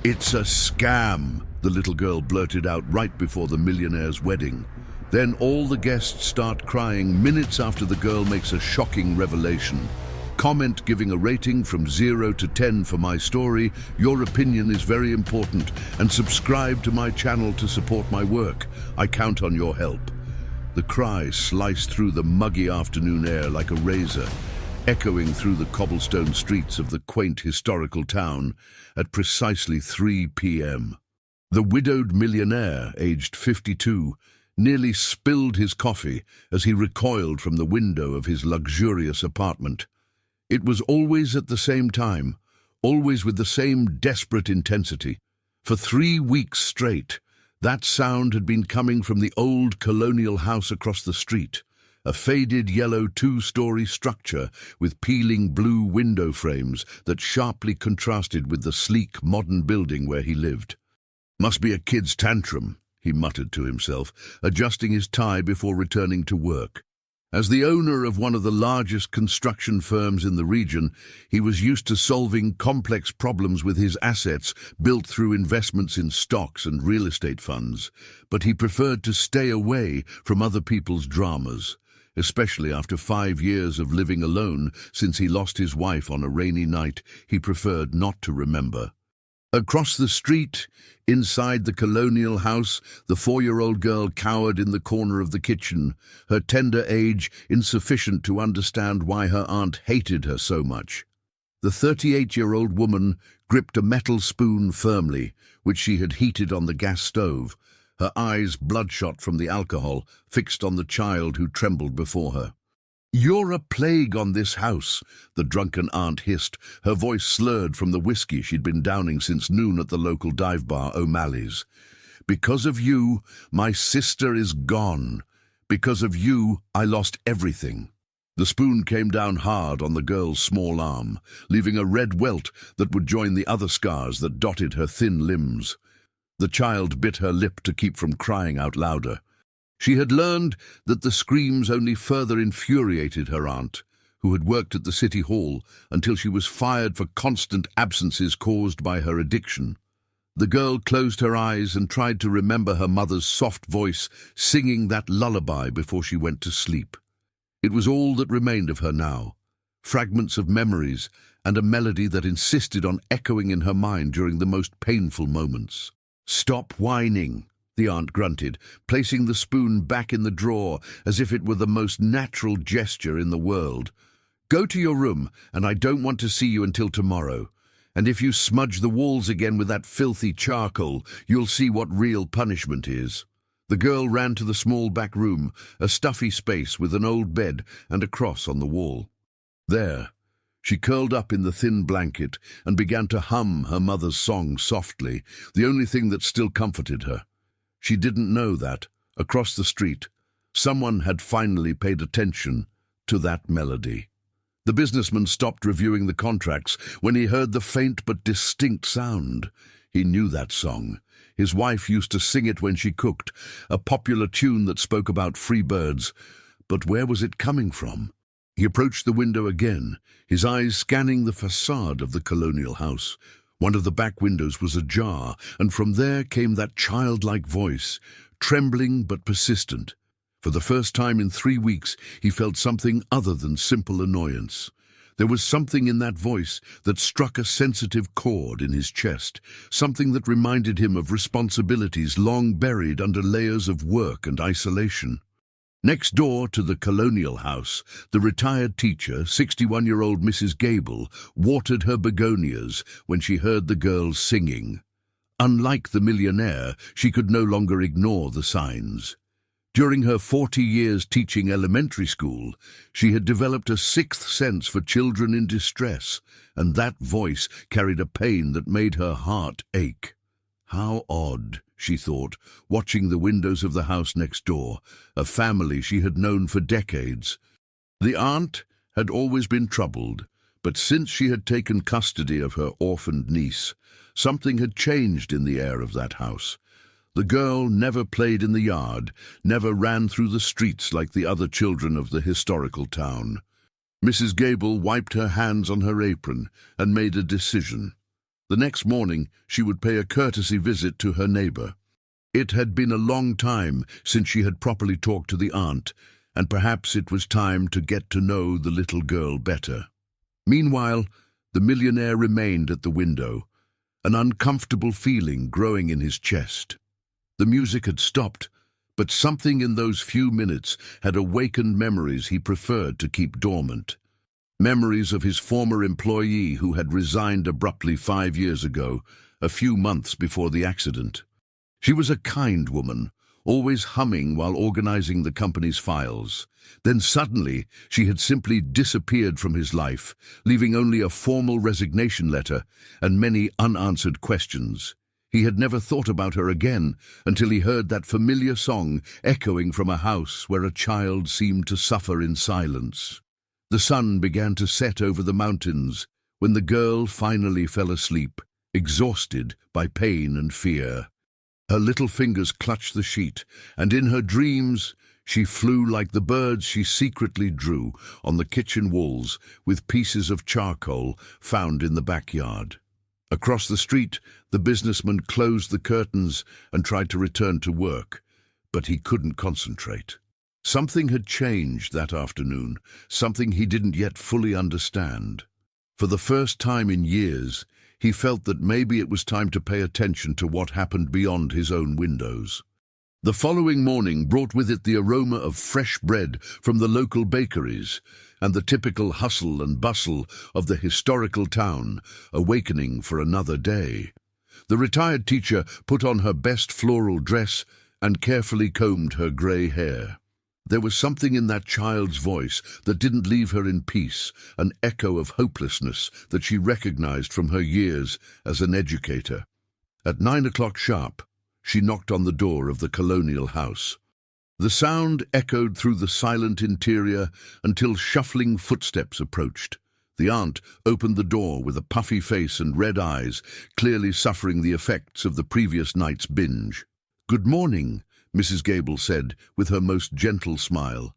"It's a scam," the little girl blurted out right before the millionaire's wedding. Then all the guests start crying minutes after the girl makes a shocking revelation. Comment giving a rating from 0 to 10 for my story. Your opinion is very important, and subscribe to my channel to support my work. I count on your help. The cry sliced through the muggy afternoon air like a razor, echoing through the cobblestone streets of the quaint historical town at precisely 3 p.m. The widowed millionaire, aged 52, nearly spilled his coffee as he recoiled from the window of his luxurious apartment. It was always at the same time, always with the same desperate intensity. For 3 weeks straight, that sound had been coming from the old colonial house across the street, a faded yellow 2-story structure with peeling blue window frames that sharply contrasted with the sleek modern building where he lived. "Must be a kid's tantrum," he muttered to himself, adjusting his tie before returning to work. As the owner of one of the largest construction firms in the region, he was used to solving complex problems with his assets built through investments in stocks and real estate funds, but he preferred to stay away from other people's dramas, especially after 5 years of living alone since he lost his wife on a rainy night he preferred not to remember. Across the street, inside the colonial house, the 4-year-old girl cowered in the corner of the kitchen, her tender age insufficient to understand why her aunt hated her so much. The 38-year-old woman gripped a metal spoon firmly, which she had heated on the gas stove, her eyes bloodshot from the alcohol fixed on the child who trembled before her. "You're a plague on this house," the drunken aunt hissed, her voice slurred from the whiskey she'd been downing since noon at the local dive bar O'Malley's. "Because of you, my sister is gone. Because of you, I lost everything." The spoon came down hard on the girl's small arm, leaving a red welt that would join the other scars that dotted her thin limbs. The child bit her lip to keep from crying out louder. She had learned that the screams only further infuriated her aunt, who had worked at the city hall until she was fired for constant absences caused by her addiction. The girl closed her eyes and tried to remember her mother's soft voice singing that lullaby before she went to sleep. It was all that remained of her now, fragments of memories and a melody that insisted on echoing in her mind during the most painful moments. "Stop whining," the aunt grunted, placing the spoon back in the drawer as if it were the most natural gesture in the world. "Go to your room, and I don't want to see you until tomorrow. And if you smudge the walls again with that filthy charcoal, you'll see what real punishment is." The girl ran to the small back room, a stuffy space with an old bed and a cross on the wall. There, she curled up in the thin blanket and began to hum her mother's song softly, the only thing that still comforted her. She didn't know that, across the street, someone had finally paid attention to that melody. The businessman stopped reviewing the contracts when he heard the faint but distinct sound. He knew that song. His wife used to sing it when she cooked, a popular tune that spoke about free birds. But where was it coming from? He approached the window again, his eyes scanning the facade of the colonial house. One of the back windows was ajar, and from there came that childlike voice, trembling but persistent. For the first time in 3 weeks, he felt something other than simple annoyance. There was something in that voice that struck a sensitive chord in his chest, something that reminded him of responsibilities long buried under layers of work and isolation. Next door to the colonial house, the retired teacher, 61-year-old Mrs. Gable, watered her begonias when she heard the girls singing. Unlike the millionaire, she could no longer ignore the signs. During her 40 years teaching elementary school, she had developed a sixth sense for children in distress, and that voice carried a pain that made her heart ache. How odd, she thought, watching the windows of the house next door, a family she had known for decades. The aunt had always been troubled, but since she had taken custody of her orphaned niece, something had changed in the air of that house. The girl never played in the yard, never ran through the streets like the other children of the historical town. Mrs. Gable wiped her hands on her apron and made a decision. The next morning, she would pay a courtesy visit to her neighbor. It had been a long time since she had properly talked to the aunt, and perhaps it was time to get to know the little girl better. Meanwhile, the millionaire remained at the window, an uncomfortable feeling growing in his chest. The music had stopped, but something in those few minutes had awakened memories he preferred to keep dormant. Memories of his former employee who had resigned abruptly 5 years ago, a few months before the accident. She was a kind woman, always humming while organizing the company's files. Then suddenly, she had simply disappeared from his life, leaving only a formal resignation letter and many unanswered questions. He had never thought about her again until he heard that familiar song echoing from a house where a child seemed to suffer in silence. The sun began to set over the mountains when the girl finally fell asleep, exhausted by pain and fear. Her little fingers clutched the sheet, and in her dreams she flew like the birds she secretly drew on the kitchen walls with pieces of charcoal found in the backyard. Across the street, the businessman closed the curtains and tried to return to work, but he couldn't concentrate. Something had changed that afternoon, something he didn't yet fully understand. For the first time in years, he felt that maybe it was time to pay attention to what happened beyond his own windows. The following morning brought with it the aroma of fresh bread from the local bakeries and the typical hustle and bustle of the historical town, awakening for another day. The retired teacher put on her best floral dress and carefully combed her grey hair. There was something in that child's voice that didn't leave her in peace, an echo of hopelessness that she recognized from her years as an educator. At 9 o'clock sharp, she knocked on the door of the colonial house. The sound echoed through the silent interior until shuffling footsteps approached. The aunt opened the door with a puffy face and red eyes, clearly suffering the effects of the previous night's binge. "Good morning," Mrs. Gable said with her most gentle smile.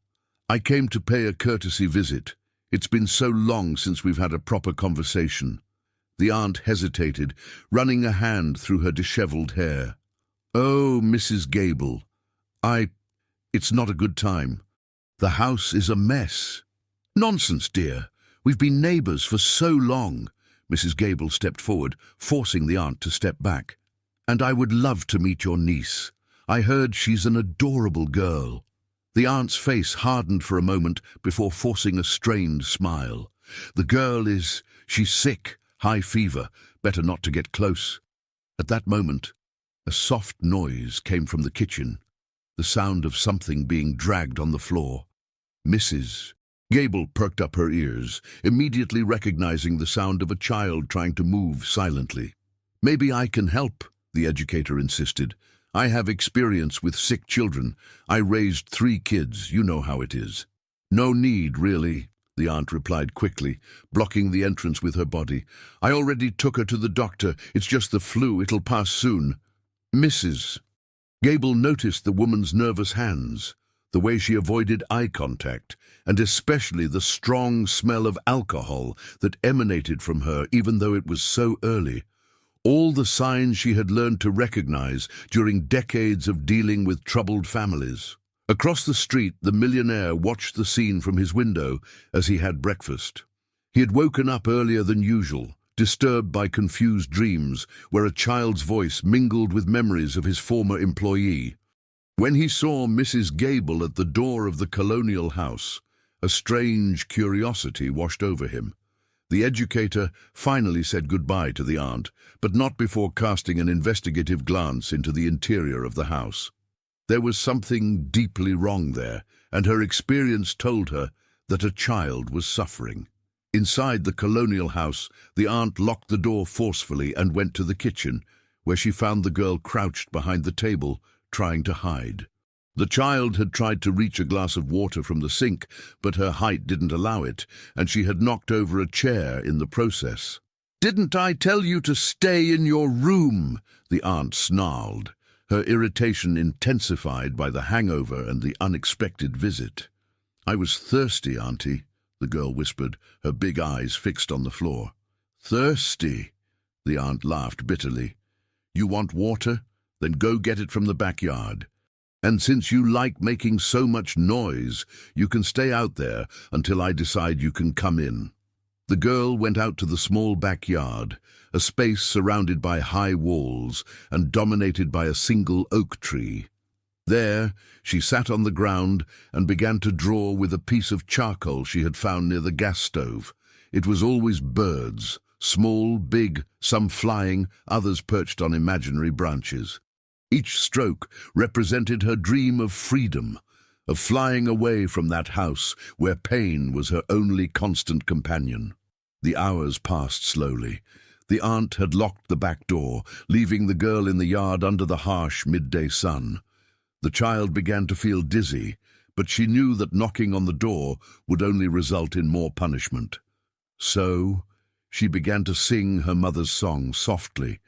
"I came to pay a courtesy visit. It's been so long since we've had a proper conversation." The aunt hesitated, running a hand through her disheveled hair. "Oh, Mrs. Gable, it's not a good time. The house is a mess." "Nonsense, dear. We've been neighbors for so long." Mrs. Gable stepped forward, forcing the aunt to step back. "And I would love to meet your niece. I heard she's an adorable girl." The aunt's face hardened for a moment before forcing a strained smile. She's sick, high fever, better not to get close." At that moment, a soft noise came from the kitchen, the sound of something being dragged on the floor. Mrs. Gable perked up her ears, immediately recognizing the sound of a child trying to move silently. "Maybe I can help," the educator insisted. "I have experience with sick children. I raised 3 kids, you know how it is." "No need, really," the aunt replied quickly, blocking the entrance with her body. "I already took her to the doctor. It's just the flu. It'll pass soon." Mrs. Gable noticed the woman's nervous hands, the way she avoided eye contact, and especially the strong smell of alcohol that emanated from her even though it was so early. All the signs she had learned to recognize during decades of dealing with troubled families. Across the street, the millionaire watched the scene from his window as he had breakfast. He had woken up earlier than usual, disturbed by confused dreams where a child's voice mingled with memories of his former employee. When he saw Mrs. Gable at the door of the colonial house, a strange curiosity washed over him. The educator finally said goodbye to the aunt, but not before casting an investigative glance into the interior of the house. There was something deeply wrong there, and her experience told her that a child was suffering. Inside the colonial house, the aunt locked the door forcefully and went to the kitchen, where she found the girl crouched behind the table, trying to hide. The child had tried to reach a glass of water from the sink, but her height didn't allow it, and she had knocked over a chair in the process. "Didn't I tell you to stay in your room?" the aunt snarled, her irritation intensified by the hangover and the unexpected visit. "I was thirsty, Auntie," the girl whispered, her big eyes fixed on the floor. "Thirsty?" The aunt laughed bitterly. "You want water? Then go get it from the backyard. And since you like making so much noise, you can stay out there until I decide you can come in." The girl went out to the small backyard, a space surrounded by high walls and dominated by a single oak tree. There, she sat on the ground and began to draw with a piece of charcoal she had found near the gas stove. It was always birds, small, big, some flying, others perched on imaginary branches. Each stroke represented her dream of freedom, of flying away from that house where pain was her only constant companion. The hours passed slowly. The aunt had locked the back door, leaving the girl in the yard under the harsh midday sun. The child began to feel dizzy, but she knew that knocking on the door would only result in more punishment. So, she began to sing her mother's song softly,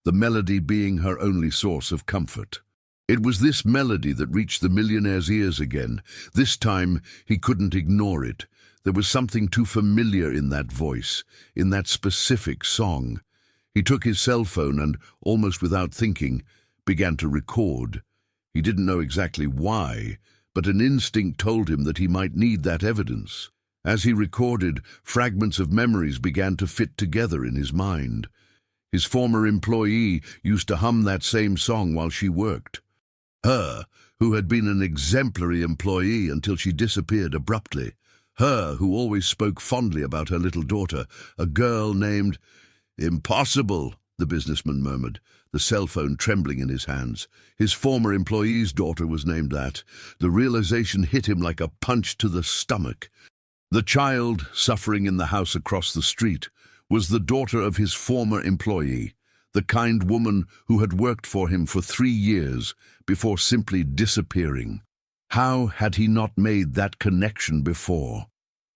the melody being her only source of comfort. It was this melody that reached the millionaire's ears again. This time, he couldn't ignore it. There was something too familiar in that voice, in that specific song. He took his cell phone and, almost without thinking, began to record. He didn't know exactly why, but an instinct told him that he might need that evidence. As he recorded, fragments of memories began to fit together in his mind. His former employee used to hum that same song while she worked. Her, who had been an exemplary employee until she disappeared abruptly. Her, who always spoke fondly about her little daughter, a girl named... "Impossible," the businessman murmured, the cell phone trembling in his hands. His former employee's daughter was named that. The realization hit him like a punch to the stomach. The child, suffering in the house across the street, was the daughter of his former employee, the kind woman who had worked for him for 3 years before simply disappearing. How had he not made that connection before?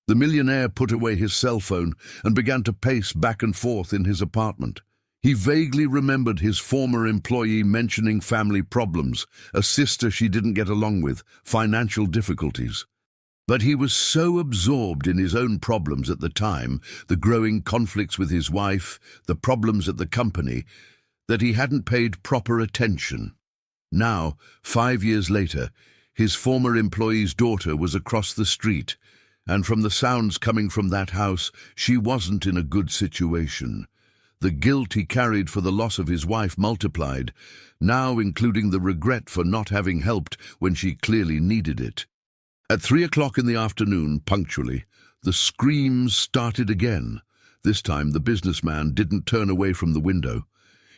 The millionaire put away his cell phone and began to pace back and forth in his apartment. He vaguely remembered his former employee mentioning family problems, a sister she didn't get along with, financial difficulties. But he was so absorbed in his own problems at the time, the growing conflicts with his wife, the problems at the company, that he hadn't paid proper attention. Now, 5 years later, his former employee's daughter was across the street, and from the sounds coming from that house, she wasn't in a good situation. The guilt he carried for the loss of his wife multiplied, now including the regret for not having helped when she clearly needed it. At 3 o'clock in the afternoon, punctually, the screams started again. This time the businessman didn't turn away from the window.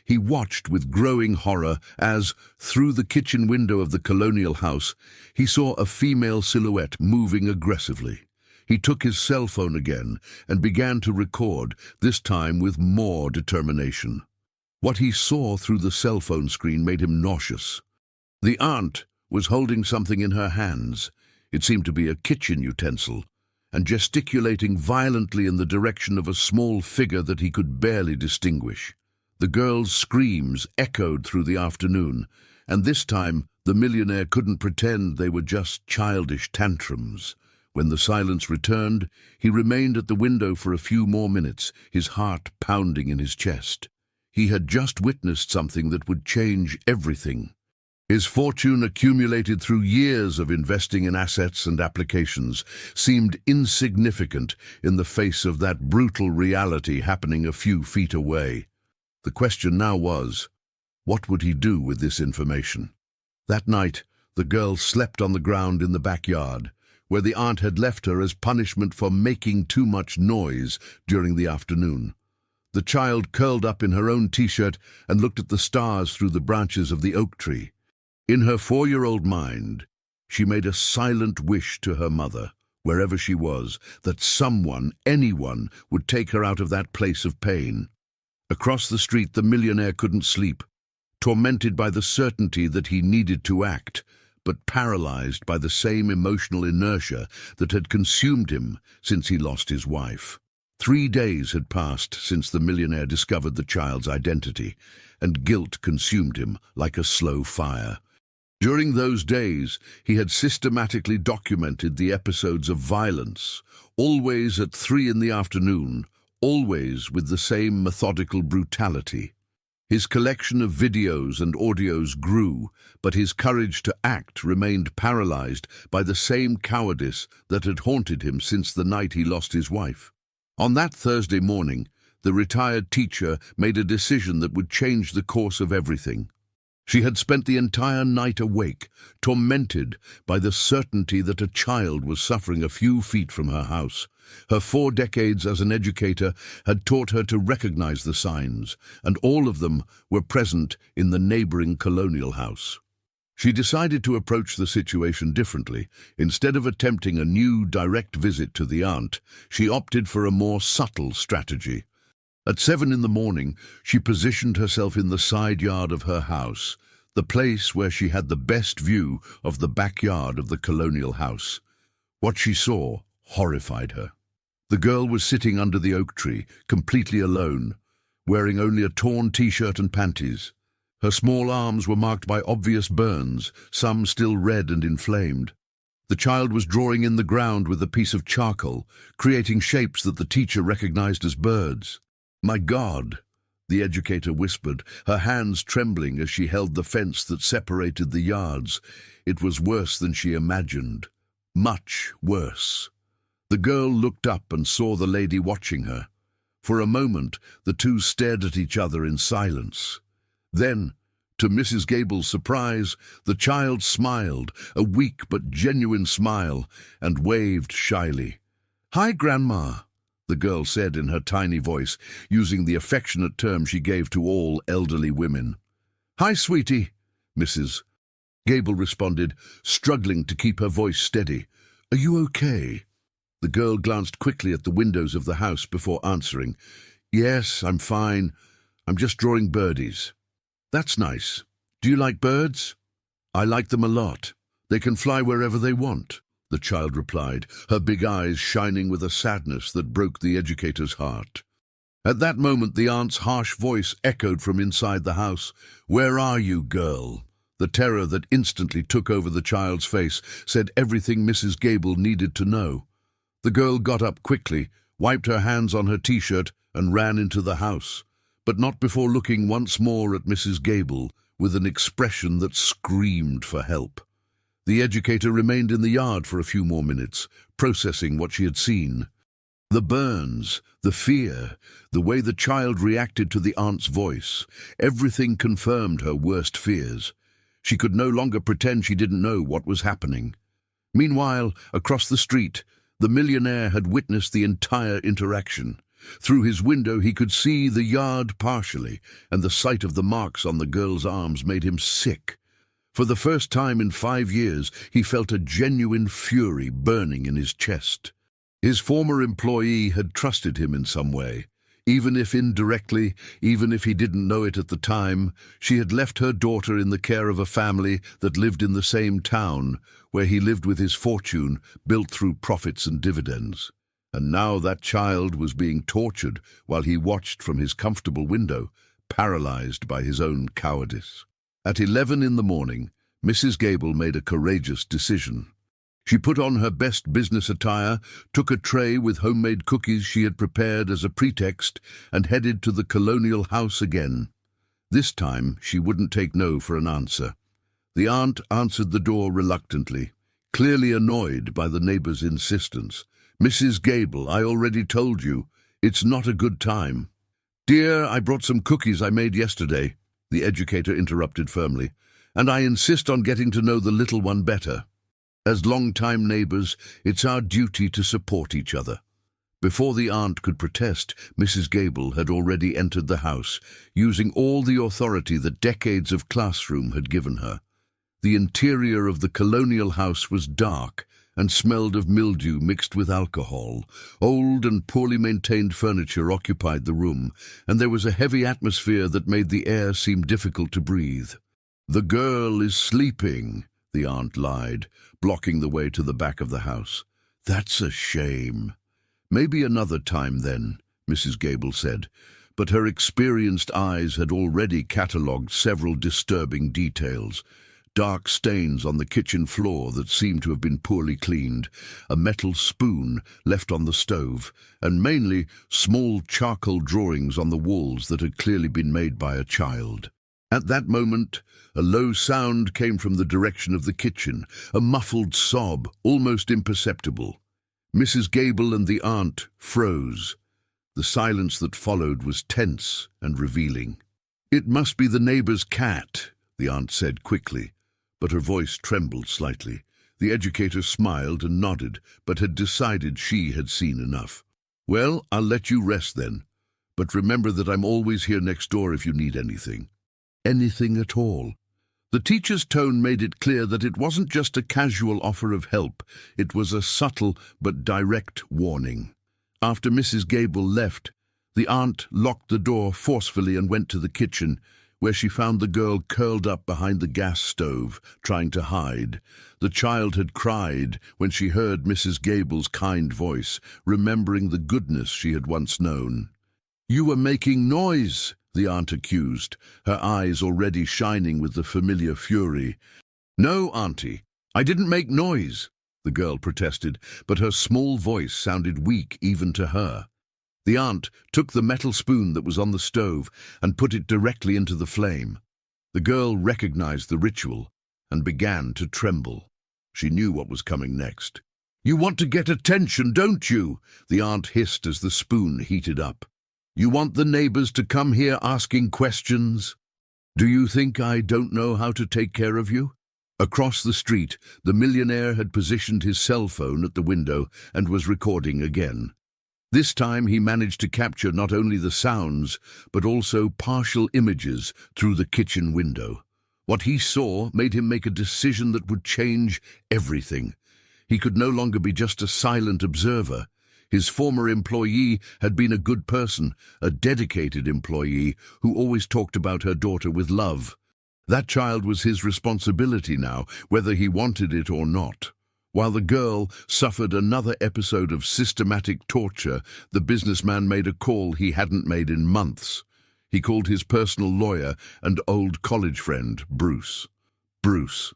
He watched with growing horror as, through the kitchen window of the colonial house, he saw a female silhouette moving aggressively. He took his cell phone again and began to record, this time with more determination. What he saw through the cell phone screen made him nauseous. The aunt was holding something in her hands. It seemed to be a kitchen utensil, and gesticulating violently in the direction of a small figure that he could barely distinguish. The girl's screams echoed through the afternoon, and this time the millionaire couldn't pretend they were just childish tantrums. When the silence returned, he remained at the window for a few more minutes, his heart pounding in his chest. He had just witnessed something that would change everything. His fortune, accumulated through years of investing in assets and applications, seemed insignificant in the face of that brutal reality happening a few feet away. The question now was, what would he do with this information? That night, the girl slept on the ground in the backyard, where the aunt had left her as punishment for making too much noise during the afternoon. The child curled up in her own t-shirt and looked at the stars through the branches of the oak tree. In her 4-year-old mind, she made a silent wish to her mother, wherever she was, that someone, anyone, would take her out of that place of pain. Across the street, the millionaire couldn't sleep, tormented by the certainty that he needed to act, but paralyzed by the same emotional inertia that had consumed him since he lost his wife. 3 days had passed since the millionaire discovered the child's identity, and guilt consumed him like a slow fire. During those days, he had systematically documented the episodes of violence, always at 3 in the afternoon, always with the same methodical brutality. His collection of videos and audios grew, but his courage to act remained paralyzed by the same cowardice that had haunted him since the night he lost his wife. On that Thursday morning, the retired teacher made a decision that would change the course of everything. She had spent the entire night awake, tormented by the certainty that a child was suffering a few feet from her house. Her 4 decades as an educator had taught her to recognize the signs, and all of them were present in the neighboring colonial house. She decided to approach the situation differently. Instead of attempting a new direct visit to the aunt, she opted for a more subtle strategy. At 7 in the morning, she positioned herself in the side yard of her house, the place where she had the best view of the backyard of the colonial house. What she saw horrified her. The girl was sitting under the oak tree, completely alone, wearing only a torn t-shirt and panties. Her small arms were marked by obvious burns, some still red and inflamed. The child was drawing in the ground with a piece of charcoal, creating shapes that the teacher recognized as birds. "My God," the educator whispered, her hands trembling as she held the fence that separated the yards. It was worse than she imagined. Much worse. The girl looked up and saw the lady watching her. For a moment, the two stared at each other in silence. Then, to Mrs. Gable's surprise, the child smiled, a weak but genuine smile, and waved shyly. "Hi, Grandma," the girl said in her tiny voice, using the affectionate term she gave to all elderly women. "Hi, sweetie," Mrs. Gable responded, struggling to keep her voice steady. "Are you okay?" The girl glanced quickly at the windows of the house before answering. "Yes, I'm fine. I'm just drawing birdies." "That's nice. Do you like birds?" "I like them a lot. They can fly wherever they want," the child replied, her big eyes shining with a sadness that broke the educator's heart. At that moment, the aunt's harsh voice echoed from inside the house. "Where are you, girl?" The terror that instantly took over the child's face said everything Mrs. Gable needed to know. The girl got up quickly, wiped her hands on her t-shirt, and ran into the house, but not before looking once more at Mrs. Gable with an expression that screamed for help. The educator remained in the yard for a few more minutes, processing what she had seen. The burns, the fear, the way the child reacted to the aunt's voice, everything confirmed her worst fears. She could no longer pretend she didn't know what was happening. Meanwhile, across the street, the millionaire had witnessed the entire interaction. Through his window he could see the yard partially, and the sight of the marks on the girl's arms made him sick. For the first time in 5 years, he felt a genuine fury burning in his chest. His former employee had trusted him in some way. Even if indirectly, even if he didn't know it at the time, she had left her daughter in the care of a family that lived in the same town, where he lived with his fortune, built through profits and dividends. And now that child was being tortured while he watched from his comfortable window, paralyzed by his own cowardice. At 11 in the morning, Mrs. Gable made a courageous decision. She put on her best business attire, took a tray with homemade cookies she had prepared as a pretext, and headed to the colonial house again. This time, she wouldn't take no for an answer. The aunt answered the door reluctantly, clearly annoyed by the neighbor's insistence. "Mrs. Gable, I already told you, it's not a good time." "Dear, I brought some cookies I made yesterday," the educator interrupted firmly, "and I insist on getting to know the little one better. As long-time neighbors, it's our duty to support each other." Before the aunt could protest, Mrs. Gable had already entered the house, using all the authority that decades of classroom had given her. The interior of the colonial house was dark and smelled of mildew mixed with alcohol. Old and poorly maintained furniture occupied the room, and there was a heavy atmosphere that made the air seem difficult to breathe. "The girl is sleeping," the aunt lied, blocking the way to the back of the house. "That's a shame." "Maybe another time then," Mrs. Gable said, but her experienced eyes had already catalogued several disturbing details. dark stains on the kitchen floor that seemed to have been poorly cleaned, a metal spoon left on the stove, and mainly small charcoal drawings on the walls that had clearly been made by a child. At that moment, a low sound came from the direction of the kitchen, a muffled sob, almost imperceptible. Mrs. Gable and the aunt froze. The silence that followed was tense and revealing. "It must be the neighbor's cat," the aunt said quickly, but her voice trembled slightly. The educator smiled and nodded, but had decided she had seen enough. "Well, I'll let you rest then. But remember that I'm always here next door if you need anything." Anything at all. The teacher's tone made it clear that it wasn't just a casual offer of help. It was a subtle but direct warning. After Mrs. Gable left, the aunt locked the door forcefully and went to the kitchen, where she found the girl curled up behind the gas stove, trying to hide. The child had cried when she heard Mrs. Gable's kind voice, remembering the goodness she had once known. "You were making noise," the aunt accused, her eyes already shining with the familiar fury. "No, Auntie, I didn't make noise," the girl protested, but her small voice sounded weak even to her. The aunt took the metal spoon that was on the stove and put it directly into the flame. The girl recognized the ritual and began to tremble. She knew what was coming next. "You want to get attention, don't you?" the aunt hissed as the spoon heated up. "You want the neighbors to come here asking questions? Do you think I don't know how to take care of you?" Across the street, the millionaire had positioned his cell phone at the window and was recording again. This time he managed to capture not only the sounds, but also partial images through the kitchen window. What he saw made him make a decision that would change everything. He could no longer be just a silent observer. His former employee had been a good person, a dedicated employee who always talked about her daughter with love. That child was his responsibility now, whether he wanted it or not. While the girl suffered another episode of systematic torture, the businessman made a call he hadn't made in months. He called his personal lawyer and old college friend, Bruce. "Bruce,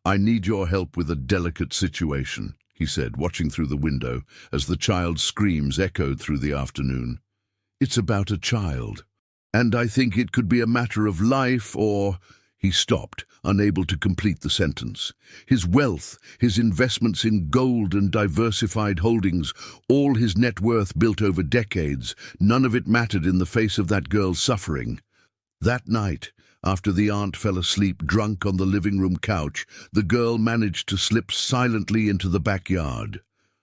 I need your help with a delicate situation," he said, watching through the window as the child's screams echoed through the afternoon. "It's about a child, and I think it could be a matter of life or—" He stopped, unable to complete the sentence. His wealth, his investments in gold and diversified holdings, all his net worth built over decades, none of it mattered in the face of that girl's suffering. That night, after the aunt fell asleep drunk on the living room couch, the girl managed to slip silently into the backyard.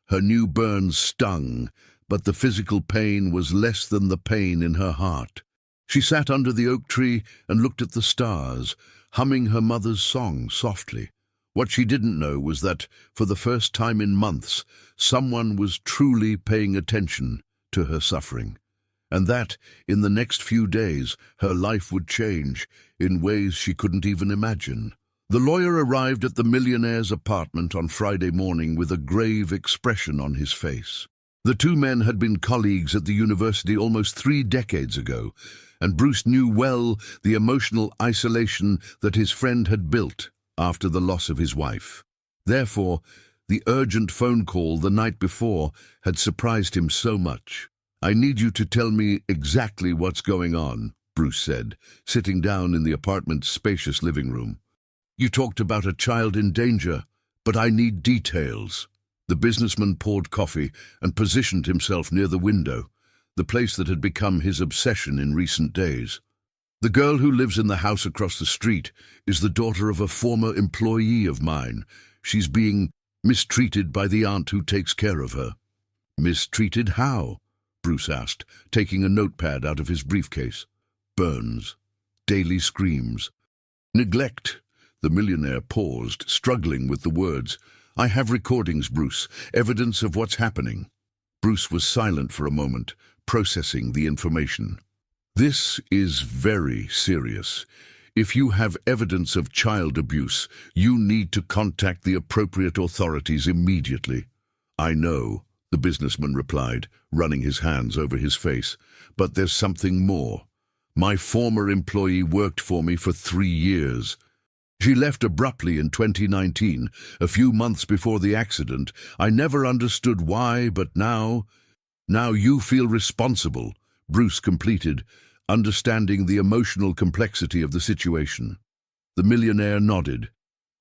Her new burns stung, but the physical pain was less than the pain in her heart. She sat under the oak tree and looked at the stars, humming her mother's song softly. What she didn't know was that, for the first time in months, someone was truly paying attention to her suffering. And that, in the next few days, her life would change in ways she couldn't even imagine. The lawyer arrived at the millionaire's apartment on Friday morning with a grave expression on his face. The two men had been colleagues at the university almost 3 decades ago, and Bruce knew well the emotional isolation that his friend had built after the loss of his wife. Therefore, the urgent phone call the night before had surprised him so much. "I need you to tell me exactly what's going on," Bruce said, sitting down in the apartment's spacious living room. "You talked about a child in danger, but I need details." The businessman poured coffee and positioned himself near the window, the place that had become his obsession in recent days. "The girl who lives in the house across the street is the daughter of a former employee of mine. She's being mistreated by the aunt who takes care of her." "Mistreated how?" Bruce asked, taking a notepad out of his briefcase. "Burns. Daily screams. Neglect." The millionaire paused, struggling with the words. "I have recordings, Bruce, evidence of what's happening." Bruce was silent for a moment, processing the information. "This is very serious. If you have evidence of child abuse, you need to contact the appropriate authorities immediately." "I know," the businessman replied, running his hands over his face, "but there's something more. My former employee worked for me for 3 years. She left abruptly in 2019, a few months before the accident. I never understood why, but now you feel responsible, Bruce completed, understanding the emotional complexity of the situation. The millionaire nodded.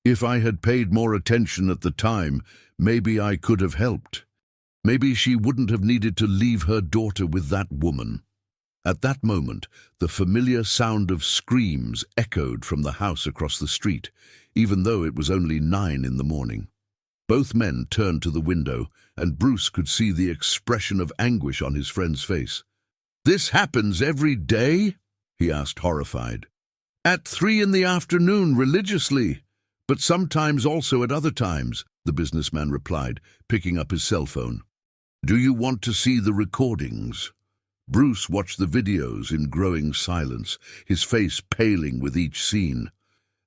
If I had paid more attention at the time, maybe I could have helped. Maybe she wouldn't have needed to leave her daughter with that woman. At that moment, the familiar sound of screams echoed from the house across the street, even though it was only 9 in the morning. Both men turned to the window, and Bruce could see the expression of anguish on his friend's face. "This happens every day?" he asked, horrified. "At 3 in the afternoon, religiously, but sometimes also at other times," the businessman replied, picking up his cell phone. "Do you want to see the recordings?" Bruce watched the videos in growing silence, his face paling with each scene.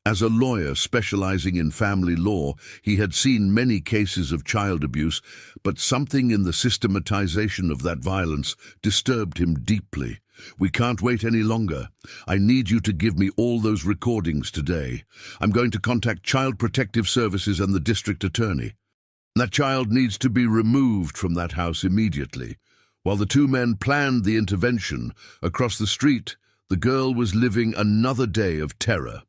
As a lawyer specializing in family law, he had seen many cases of child abuse, but something in the systematization of that violence disturbed him deeply. "We can't wait any longer. I need you to give me all those recordings today. I'm going to contact Child Protective Services and the district attorney. That child needs to be removed from that house immediately." While the two men planned the intervention, across the street, the girl was living another day of terror.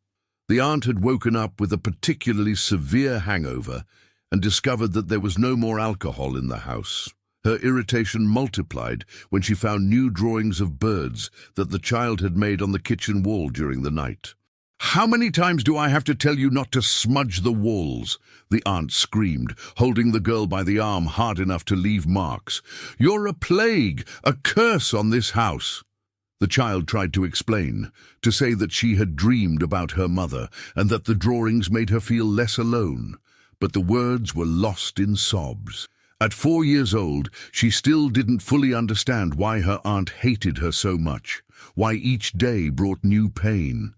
The aunt had woken up with a particularly severe hangover and discovered that there was no more alcohol in the house. Her irritation multiplied when she found new drawings of birds that the child had made on the kitchen wall during the night. "How many times do I have to tell you not to smudge the walls?" the aunt screamed, holding the girl by the arm hard enough to leave marks. "You're a plague, a curse on this house." The child tried to explain, to say that she had dreamed about her mother and that the drawings made her feel less alone, but the words were lost in sobs. At 4 years old, she still didn't fully understand why her aunt hated her so much, why each day brought new pain.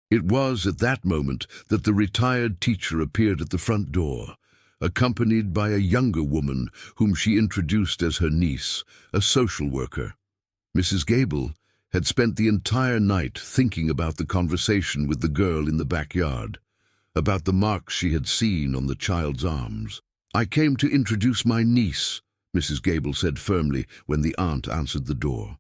It was at that moment that the retired teacher appeared at the front door, accompanied by a younger woman whom she introduced as her niece, a social worker. Mrs. Gable had spent the entire night thinking about the conversation with the girl in the backyard, about the marks she had seen on the child's arms. "I came to introduce my niece," Mrs. Gable said firmly when the aunt answered the door.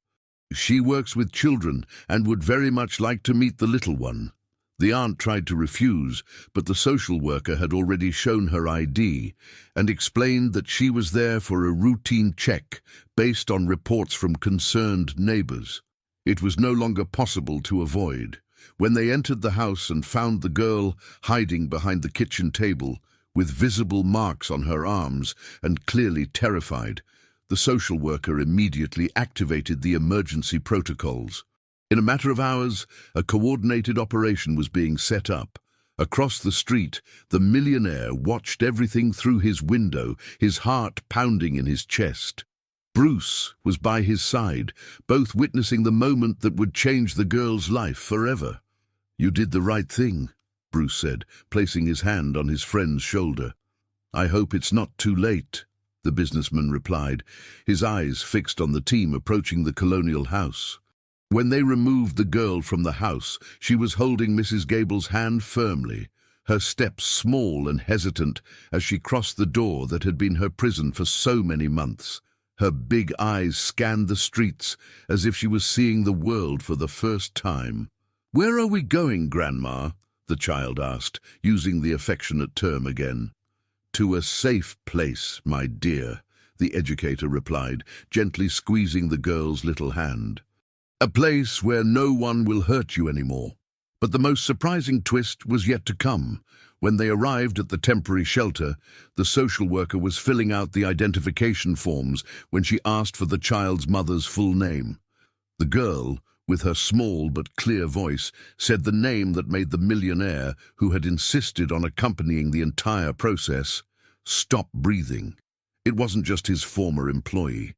"She works with children and would very much like to meet the little one." The aunt tried to refuse, but the social worker had already shown her ID and explained that she was there for a routine check based on reports from concerned neighbors. It was no longer possible to avoid. When they entered the house and found the girl hiding behind the kitchen table, with visible marks on her arms and clearly terrified, the social worker immediately activated the emergency protocols. In a matter of hours, a coordinated operation was being set up. Across the street, the millionaire watched everything through his window, his heart pounding in his chest. Bruce was by his side, both witnessing the moment that would change the girl's life forever. "You did the right thing," Bruce said, placing his hand on his friend's shoulder. "I hope it's not too late," the businessman replied, his eyes fixed on the team approaching the colonial house. When they removed the girl from the house, she was holding Mrs. Gable's hand firmly, her steps small and hesitant as she crossed the door that had been her prison for so many months. Her big eyes scanned the streets as if she was seeing the world for the first time. "Where are we going, Grandma?" the child asked, using the affectionate term again. "To a safe place, my dear," the educator replied, gently squeezing the girl's little hand. "A place where no one will hurt you anymore." But the most surprising twist was yet to come. When they arrived at the temporary shelter, the social worker was filling out the identification forms when she asked for the child's mother's full name. The girl, with her small but clear voice, said the name that made the millionaire, who had insisted on accompanying the entire process, stop breathing. It wasn't just his former employee.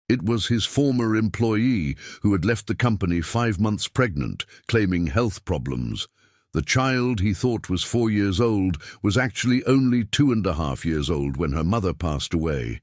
It was his former employee who had left the company 5 months pregnant, claiming health problems. The child he thought was 4 years old was actually only 2.5 years old when her mother passed away.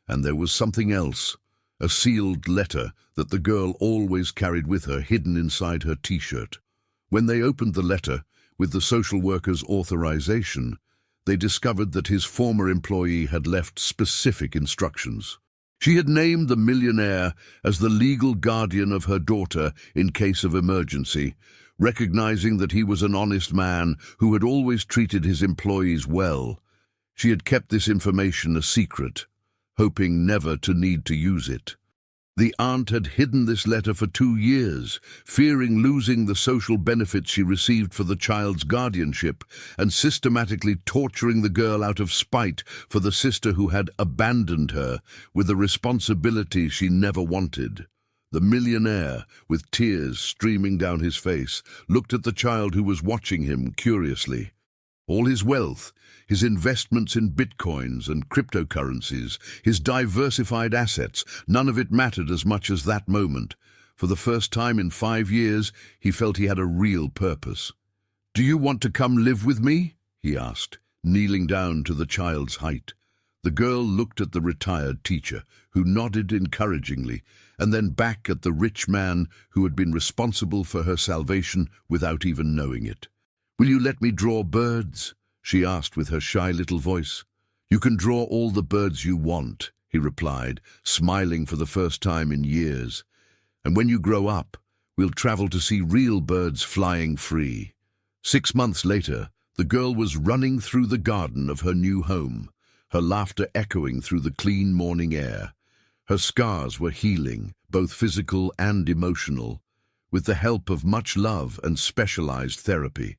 And there was something else, a sealed letter that the girl always carried with her, hidden inside her t-shirt. When they opened the letter, With the social worker's authorization, they discovered that his former employee had left specific instructions. She had named the millionaire as the legal guardian of her daughter in case of emergency, recognizing that he was an honest man who had always treated his employees well. She had kept this information a secret, hoping never to need to use it. The aunt had hidden this letter for 2 years, fearing losing the social benefits she received for the child's guardianship, and systematically torturing the girl out of spite for the sister who had abandoned her with a responsibility she never wanted. The millionaire, with tears streaming down his face, looked at the child who was watching him curiously. All his wealth, his investments in bitcoins and cryptocurrencies, his diversified assets, none of it mattered as much as that moment. For the first time in 5 years, he felt he had a real purpose. "Do you want to come live with me?" he asked, kneeling down to the child's height. The girl looked at the retired teacher, who nodded encouragingly, and then back at the rich man who had been responsible for her salvation without even knowing it. "Will you let me draw birds?" she asked with her shy little voice. "You can draw all the birds you want," he replied, smiling for the first time in years. "And when you grow up, we'll travel to see real birds flying free." 6 months later, the girl was running through the garden of her new home, her laughter echoing through the clean morning air. Her scars were healing, both physical and emotional, with the help of much love and specialized therapy.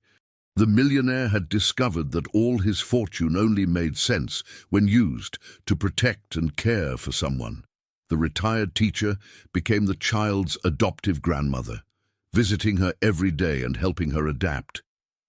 The millionaire had discovered that all his fortune only made sense when used to protect and care for someone. The retired teacher became the child's adoptive grandmother, visiting her every day and helping her adapt.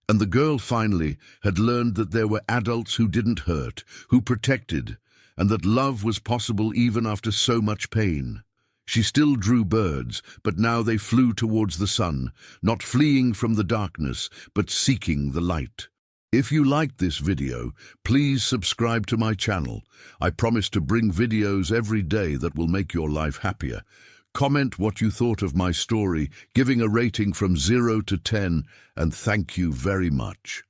And the girl finally had learned that there were adults who didn't hurt, who protected, and that love was possible even after so much pain. She still drew birds, but now they flew towards the sun, not fleeing from the darkness, but seeking the light. If you liked this video, please subscribe to my channel. I promise to bring videos every day that will make your life happier. Comment what you thought of my story, giving a rating from 0 to 10, and thank you very much.